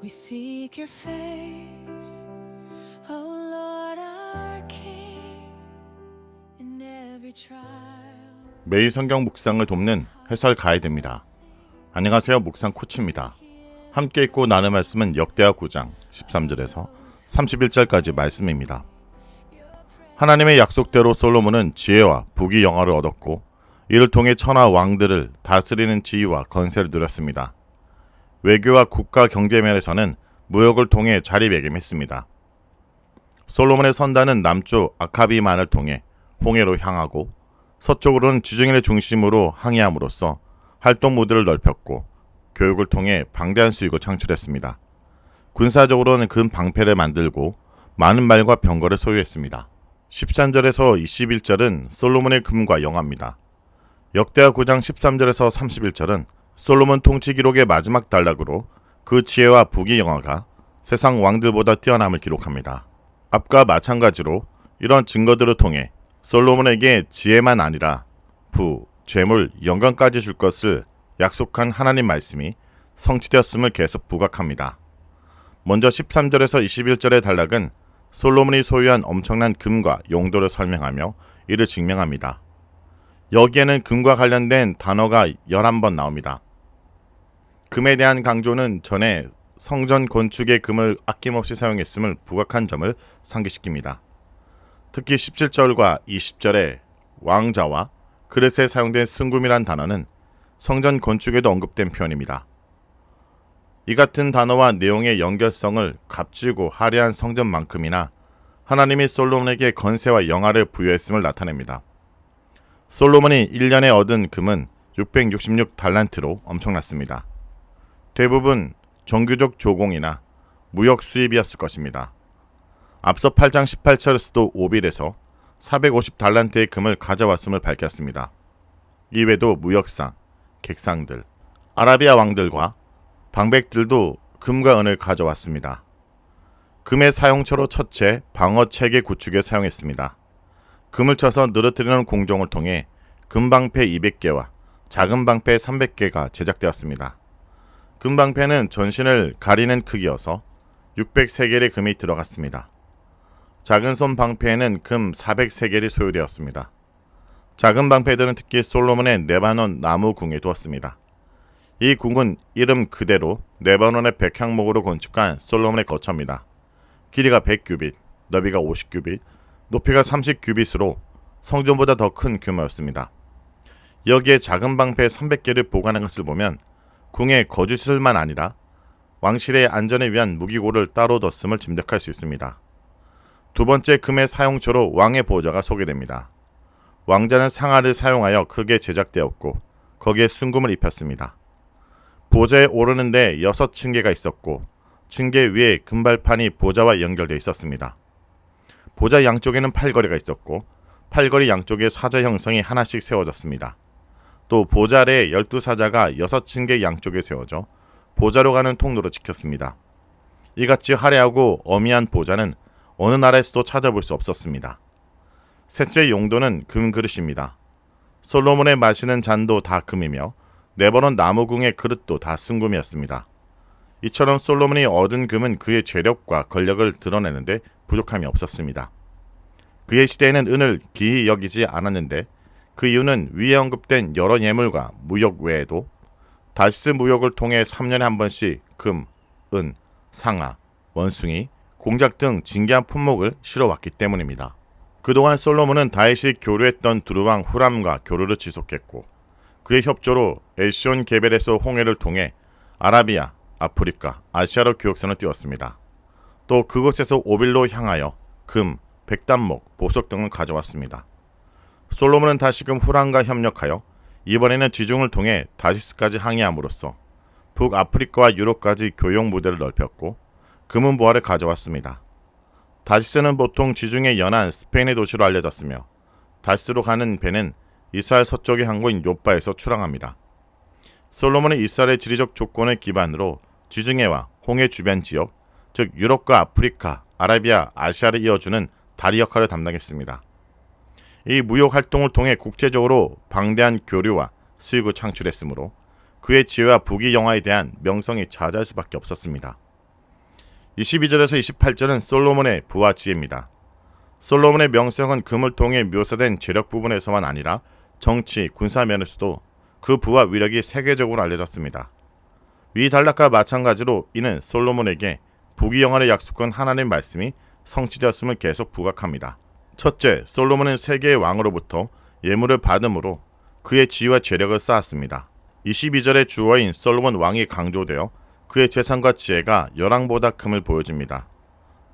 We seek your face, O Lord our King, in every trial. 매일 성경 묵상을 돕는 해설 가이드입니다. 안녕하세요. 묵상 코치입니다. 함께 읽고 나눌 말씀은 역대하 9장 13절에서 31절까지 말씀입니다. 하나님의 약속대로 솔로몬은 지혜와 부귀영화를 얻었고 이를 통해 천하 왕들을 다스리는 지위와 건세를 누렸습니다. 외교와 국가 경제 면에서는 무역을 통해 자리매김했습니다. 솔로몬의 선단은 남쪽 아카비만을 통해 홍해로 향하고 서쪽으로는 지중해를 중심으로 항해함으로써 활동 무대를 넓혔고 교육을 통해 방대한 수익을 창출했습니다. 군사적으로는 큰 방패를 만들고 많은 말과 병거를 소유했습니다. 13절에서 21절은 솔로몬의 금과 영화입니다. 역대하 9장 13절에서 31절은 솔로몬 통치 기록의 마지막 단락으로 그 지혜와 부귀영화가 세상 왕들보다 뛰어남을 기록합니다. 앞과 마찬가지로 이런 증거들을 통해 솔로몬에게 지혜만 아니라 부, 재물, 영광까지 줄 것을 약속한 하나님 말씀이 성취되었음을 계속 부각합니다. 먼저 13절에서 21절의 단락은 솔로몬이 소유한 엄청난 금과 용도를 설명하며 이를 증명합니다. 여기에는 금과 관련된 단어가 11번 나옵니다. 금에 대한 강조는 전에 성전 건축에 금을 아낌없이 사용했음을 부각한 점을 상기시킵니다. 특히 17절과 20절에 왕자와 그릇에 사용된 순금이란 단어는 성전 건축에도 언급된 표현입니다. 이 같은 단어와 내용의 연결성을 값지고 화려한 성전만큼이나 하나님이 솔로몬에게 건세와 영화를 부여했음을 나타냅니다. 솔로몬이 1년에 얻은 금은 666달란트로 엄청났습니다. 대부분 정규적 조공이나 무역 수입이었을 것입니다. 앞서 8장 18절에서도 오빌에서 450달란트의 금을 가져왔음을 밝혔습니다. 이외에도 무역상, 객상들, 아라비아 왕들과 방백들도 금과 은을 가져왔습니다. 금의 사용처로 첫째 방어체계 구축에 사용했습니다. 금을 쳐서 늘어뜨리는 공정을 통해 금방패 200개와 작은 방패 300개가 제작되었습니다. 금방패는 전신을 가리는 크기여서 603개의 금이 들어갔습니다. 작은 손 방패에는 금 403개이 소요되었습니다. 작은 방패들은 특히 솔로몬의 레바논 나무 궁에 두었습니다. 이 궁은 이름 그대로 레바논의 백향목으로 건축한 솔로몬의 거처입니다. 길이가 100규빗, 너비가 50규빗, 높이가 30규빗으로 성전보다 더 큰 규모였습니다. 여기에 작은 방패 300개를 보관한 것을 보면 궁의 거주시설만 아니라 왕실의 안전을 위한 무기고를 따로 뒀음을 짐작할 수 있습니다. 두 번째 금의 사용처로 왕의 보좌가 소개됩니다. 왕자는 상아를 사용하여 크게 제작되었고 거기에 순금을 입혔습니다. 보좌에 오르는데 6층계가 있었고 층계 위에 금발판이 보좌와 연결되어 있었습니다. 보좌 양쪽에는 팔걸이가 있었고 팔걸이 양쪽에 사자 형성이 하나씩 세워졌습니다. 또 보좌 아래에 12사자가 6층계 양쪽에 세워져 보좌로 가는 통로로 지켰습니다. 이같이 화려하고 어미한 보좌는 어느 나라에서도 찾아볼 수 없었습니다. 셋째 용도는 금 그릇입니다. 솔로몬의 마시는 잔도 다 금이며 레바논 나무궁의 그릇도 다 순금이었습니다. 이처럼 솔로몬이 얻은 금은 그의 재력과 권력을 드러내는데 부족함이 없었습니다. 그의 시대에는 은을 기히 여기지 않았는데 그 이유는 위에 언급된 여러 예물과 무역 외에도 다시스 무역을 통해 3년에 한 번씩 금, 은, 상아, 원숭이, 공작 등 진귀한 품목을 실어왔기 때문입니다. 그동안 솔로몬은 다윗이 교류했던 두루왕 후람과 교류를 지속했고 그의 협조로 엘시온 게벨에서 홍해를 통해 아라비아, 아프리카, 아시아로 교역선을 띄웠습니다. 또 그곳에서 오빌로 향하여 금, 백단목, 보석 등을 가져왔습니다. 솔로몬은 다시금 후람과 협력하여 이번에는 지중을 통해 다시스까지 항해함으로써 북아프리카와 유럽까지 교역 무대를 넓혔고 금은 보화를 가져왔습니다. 다시스는 보통 지중해 연안 스페인의 도시로 알려졌으며 다시스로 가는 배는 이스라엘 서쪽의 항구인 요빠에서 출항합니다. 솔로몬은 이스라엘의 지리적 조건을 기반으로 지중해와 홍해 주변 지역, 즉 유럽과 아프리카, 아라비아, 아시아를 이어주는 다리 역할을 담당했습니다. 이 무역 활동을 통해 국제적으로 방대한 교류와 수익을 창출했으므로 그의 지혜와 부귀영화에 대한 명성이 자자할 수밖에 없었습니다. 22절에서 28절은 솔로몬의 부와 지혜입니다. 솔로몬의 명성은 금을 통해 묘사된 재력 부분에서만 아니라 정치, 군사 면에서도 그 부와 위력이 세계적으로 알려졌습니다. 위 단락과 마찬가지로 이는 솔로몬에게 부귀영화를 약속한 하나님의 말씀이 성취되었음을 계속 부각합니다. 첫째, 솔로몬은 세계의 왕으로부터 예물을 받음으로 그의 지위와 재력을 쌓았습니다. 22절의 주어인 솔로몬 왕이 강조되어 그의 재산과 지혜가 열왕보다 큼을 보여줍니다.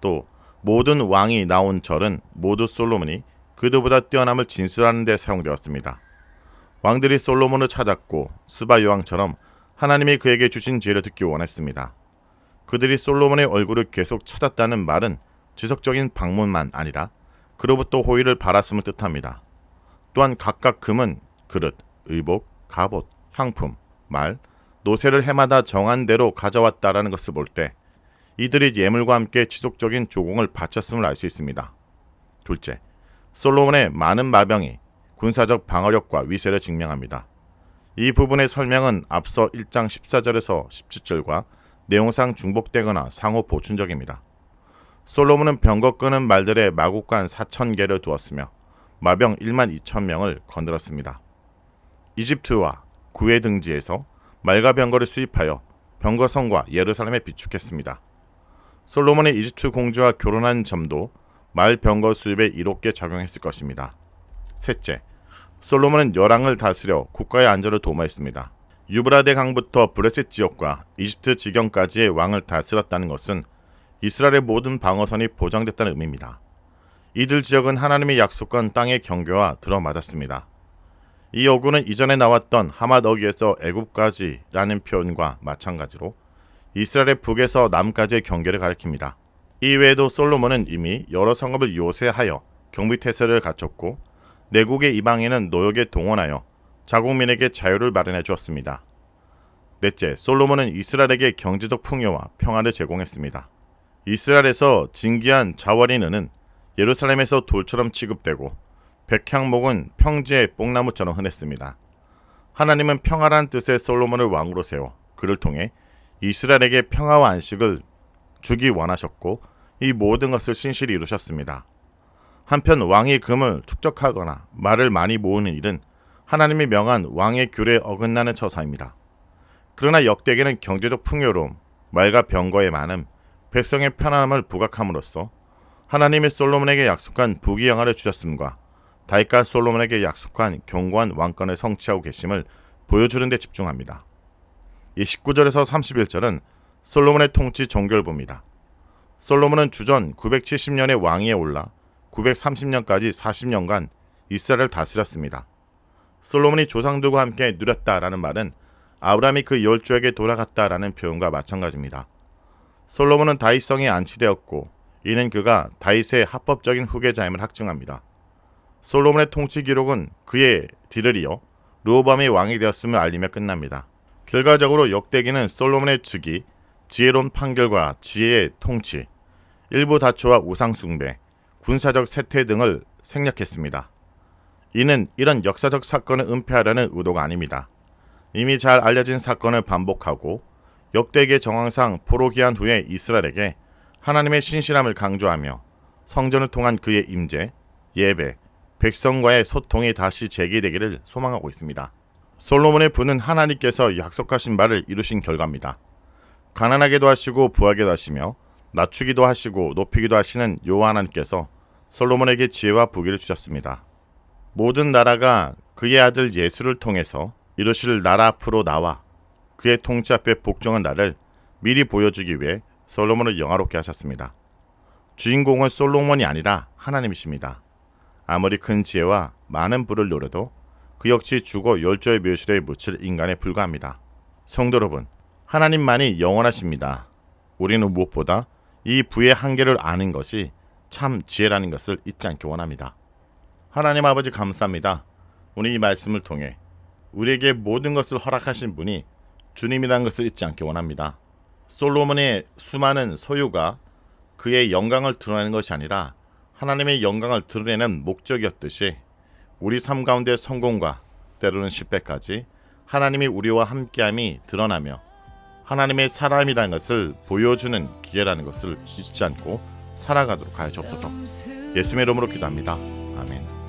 또 모든 왕이 나온 절은 모두 솔로몬이 그들보다 뛰어남을 진술하는 데 사용되었습니다. 왕들이 솔로몬을 찾았고 수바 여왕처럼 하나님이 그에게 주신 지혜를 듣기 원했습니다. 그들이 솔로몬의 얼굴을 계속 찾았다는 말은 지속적인 방문만 아니라 그로부터 호의를 바랐음을 뜻합니다. 또한 각각 금은 그릇, 의복, 갑옷, 향품, 말, 노새를 해마다 정한 대로 가져왔다라는 것을 볼 때 이들이 예물과 함께 지속적인 조공을 바쳤음을 알 수 있습니다. 둘째, 솔로몬의 많은 마병이 군사적 방어력과 위세를 증명합니다. 이 부분의 설명은 앞서 1장 14절에서 17절과 내용상 중복되거나 상호 보충적입니다. 솔로몬은 병거 끄는 말들의 마국간 4,000개를 두었으며 마병 1만 2천 명을 거느렸습니다. 이집트와 구해 등지에서 말과 병거를 수입하여 병거성과 예루살렘에 비축했습니다. 솔로몬이 이집트 공주와 결혼한 점도 말 병거 수입에 이롭게 작용했을 것입니다. 셋째, 솔로몬은 열왕을 다스려 국가의 안전을 도모했습니다. 유브라데 강부터 브레셋 지역과 이집트 지경까지의 왕을 다스렸다는 것은 이스라엘의 모든 방어선이 보장됐다는 의미입니다. 이들 지역은 하나님의 약속한 땅의 경계와 들어맞았습니다. 이 어구는 이전에 나왔던 하맛어기에서 애굽까지라는 표현과 마찬가지로 이스라엘의 북에서 남까지의 경계를 가리킵니다. 이 외에도 솔로몬은 이미 여러 성읍을 요새하여 경비태세를 갖췄고 내국의 이방인은 노역에 동원하여 자국민에게 자유를 마련해 주었습니다. 넷째, 솔로몬은 이스라엘에게 경제적 풍요와 평화를 제공했습니다. 이스라엘에서 진귀한 자월인 은은 예루살렘에서 돌처럼 취급되고 백향목은 평지의 뽕나무처럼 흔했습니다. 하나님은 평화란 뜻의 솔로몬을 왕으로 세워 그를 통해 이스라엘에게 평화와 안식을 주기 원하셨고 이 모든 것을 신실히 이루셨습니다. 한편 왕이 금을 축적하거나 말을 많이 모으는 일은 하나님이 명한 왕의 규례에 어긋나는 처사입니다. 그러나 역대기는 경제적 풍요로움, 말과 병거의 많음, 백성의 편안함을 부각함으로써 하나님이 솔로몬에게 약속한 부귀영화를 주셨음과 다윗과 솔로몬에게 약속한 견고한 왕권을 성취하고 계심을 보여주는 데 집중합니다. 이 19절에서 31절은 솔로몬의 통치 종결부입니다. 솔로몬은 주전 970년에 왕위에 올라 930년까지 40년간 이스라엘을 다스렸습니다. 솔로몬이 조상들과 함께 누렸다라는 말은 아브라함이 그 열조에게 돌아갔다라는 표현과 마찬가지입니다. 솔로몬은 다윗성에 안치되었고 이는 그가 다윗의 합법적인 후계자임을 확증합니다. 솔로몬의 통치 기록은 그의 뒤를 이어 르호보암이 왕이 되었음을 알리며 끝납니다. 결과적으로 역대기는 솔로몬의 즉위, 지혜로운 판결과 지혜의 통치, 일부 다초와 우상 숭배, 군사적 세퇴 등을 생략했습니다. 이는 이런 역사적 사건을 은폐하려는 의도가 아닙니다. 이미 잘 알려진 사건을 반복하고 역대기의 정황상 포로기한 후에 이스라엘에게 하나님의 신실함을 강조하며 성전을 통한 그의 임재, 예배, 백성과의 소통이 다시 재개되기를 소망하고 있습니다. 솔로몬의 부는 하나님께서 약속하신 바를 이루신 결과입니다. 가난하게도 하시고 부하게도 하시며 낮추기도 하시고 높이기도 하시는 여호와 하나님께서 솔로몬에게 지혜와 부귀를 주셨습니다. 모든 나라가 그의 아들 예수를 통해서 이루실 나라 앞으로 나와 그의 통치 앞에 복종한 나를 미리 보여주기 위해 솔로몬을 영화롭게 하셨습니다. 주인공은 솔로몬이 아니라 하나님이십니다. 아무리 큰 지혜와 많은 부를 노려도 그 역시 죽어 열조의 묘실에 묻힐 인간에 불과합니다. 성도 여러분, 하나님만이 영원하십니다. 우리는 무엇보다 이 부의 한계를 아는 것이 참 지혜라는 것을 잊지 않기 원합니다. 하나님 아버지 감사합니다. 오늘 이 말씀을 통해 우리에게 모든 것을 허락하신 분이 주님이라는 것을 잊지 않기 원합니다. 솔로몬의 수많은 소유가 그의 영광을 드러내는 것이 아니라 하나님의 영광을 드러내는 목적이었듯이 우리 삶 가운데 성공과 때로는 실패까지 하나님이 우리와 함께함이 드러나며 하나님의 사람이라는 것을 보여주는 기회라는 것을 잊지 않고 살아가도록 하여 주옵소서. 예수님의 이름으로 기도합니다. 아멘.